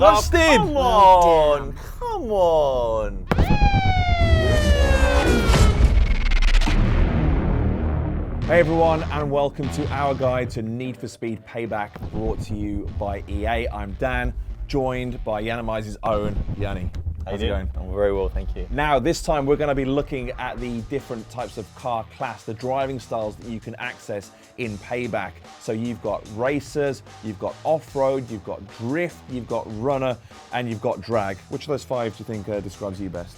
Busted! Come on! Come on! Hey everyone, and welcome to our guide to Need for Speed Payback, brought to you by EA. I'm Dan, joined by Yanamiz's own Yanni. How's it going? I'm very well, thank you. Now, this time we're going to be looking at the different types of car class, the driving styles that you can access in Payback. So you've got racers, you've got off-road, you've got drift, you've got runner, and you've got drag. Which of those five do you think describes you best?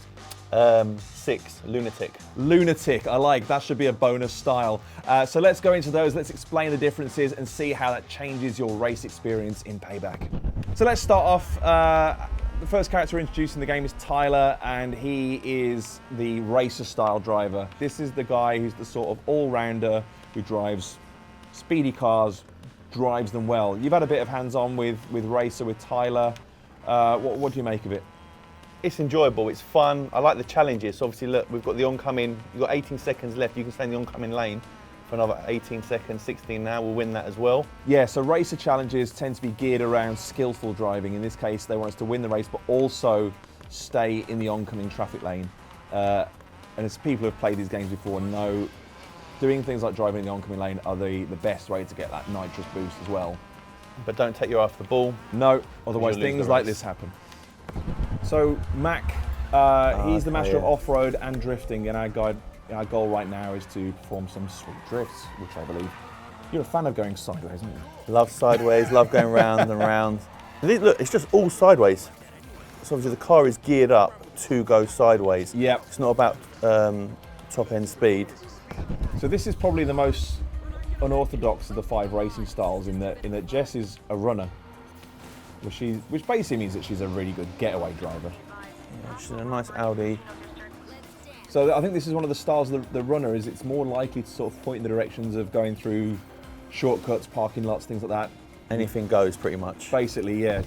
6, lunatic. Lunatic, I like, that should be a bonus style. So let's go into those, let's explain the differences and see how that changes your race experience in Payback. So let's start off, the first character introduced in the game is Tyler, and he is the racer style driver. This is the guy who's the sort of all-rounder who drives speedy cars, drives them well. You've had a bit of hands-on with racer, with Tyler. What do you make of it? It's enjoyable, it's fun. I like the challenges. So obviously, look, we've got the oncoming, you've got 18 seconds left. You can stay in the oncoming lane for another 18 seconds, 16 now. We'll win that as well. Yeah, so racer challenges tend to be geared around skillful driving. In this case, they want us to win the race, but also stay in the oncoming traffic lane. And as people who have played these games before know, doing things like driving in the oncoming lane are the best way to get that nitrous boost as well. But don't take your eye off the ball. No, otherwise things like this happen. So Mac, he's the master of off-road and drifting, and our goal right now is to perform some sweet drifts, which I believe you're a fan of going sideways, aren't you? Love sideways, love going round and round. Look, it's just all sideways. So obviously the car is geared up to go sideways. Yep. It's not about top end speed. So this is probably the most unorthodox of the 5 racing styles in that Jess is a runner, which basically means that she's a really good getaway driver. Yeah, she's in a nice Audi. So I think this is one of the styles of the runner, is it's more likely to sort of point in the directions of going through shortcuts, parking lots, things like that. Anything goes, pretty much. Basically, yeah.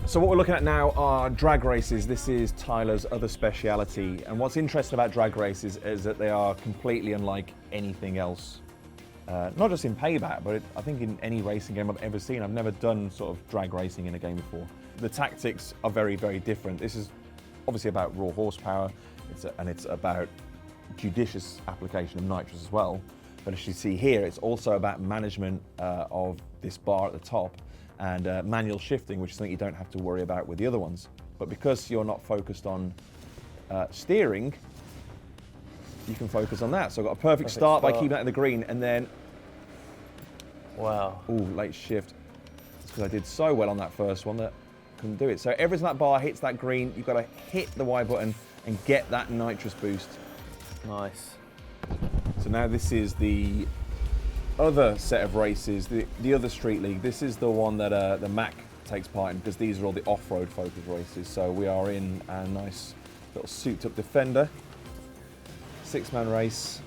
So what we're looking at now are drag races. This is Tyler's other speciality. And what's interesting about drag races is that they are completely unlike anything else. Not just in Payback, but I think in any racing game I've ever seen. I've never done sort of drag racing in a game before. The tactics are very, very different. This is obviously about raw horsepower, and it's about judicious application of nitrous as well. But as you see here, it's also about management of this bar at the top and manual shifting, which is something you don't have to worry about with the other ones. But because you're not focused on steering, you can focus on that. So I've got a perfect start by keeping that in the green, and then, wow. Ooh, late shift. It's because I did so well on that first one that I couldn't do it. So every time that bar hits that green, you've got to hit the Y button and get that nitrous boost. Nice. So now this is the other set of races, the other Street League. This is the one that the Mac takes part in, because these are all the off-road focused races. So we are in a nice little souped-up Defender. 6-man race.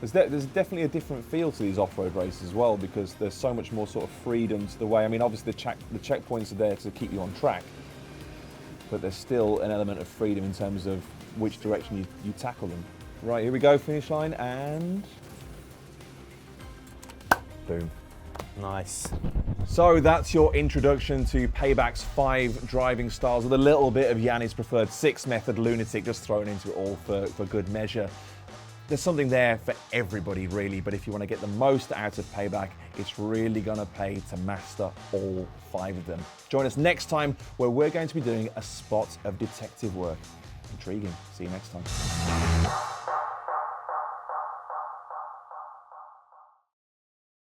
There's definitely a different feel to these off-road races as well, because there's so much more sort of freedom to the way. I mean, obviously the checkpoints are there to keep you on track, but there's still an element of freedom in terms of which direction you tackle them. Right, here we go, finish line, and boom. Nice. So that's your introduction to Payback's 5 driving styles, with a little bit of Yanni's preferred 6 method lunatic just thrown into it all for good measure. There's something there for everybody really, but if you want to get the most out of Payback, it's really going to pay to master all 5 of them. Join us next time, where we're going to be doing a spot of detective work. Intriguing. See you next time.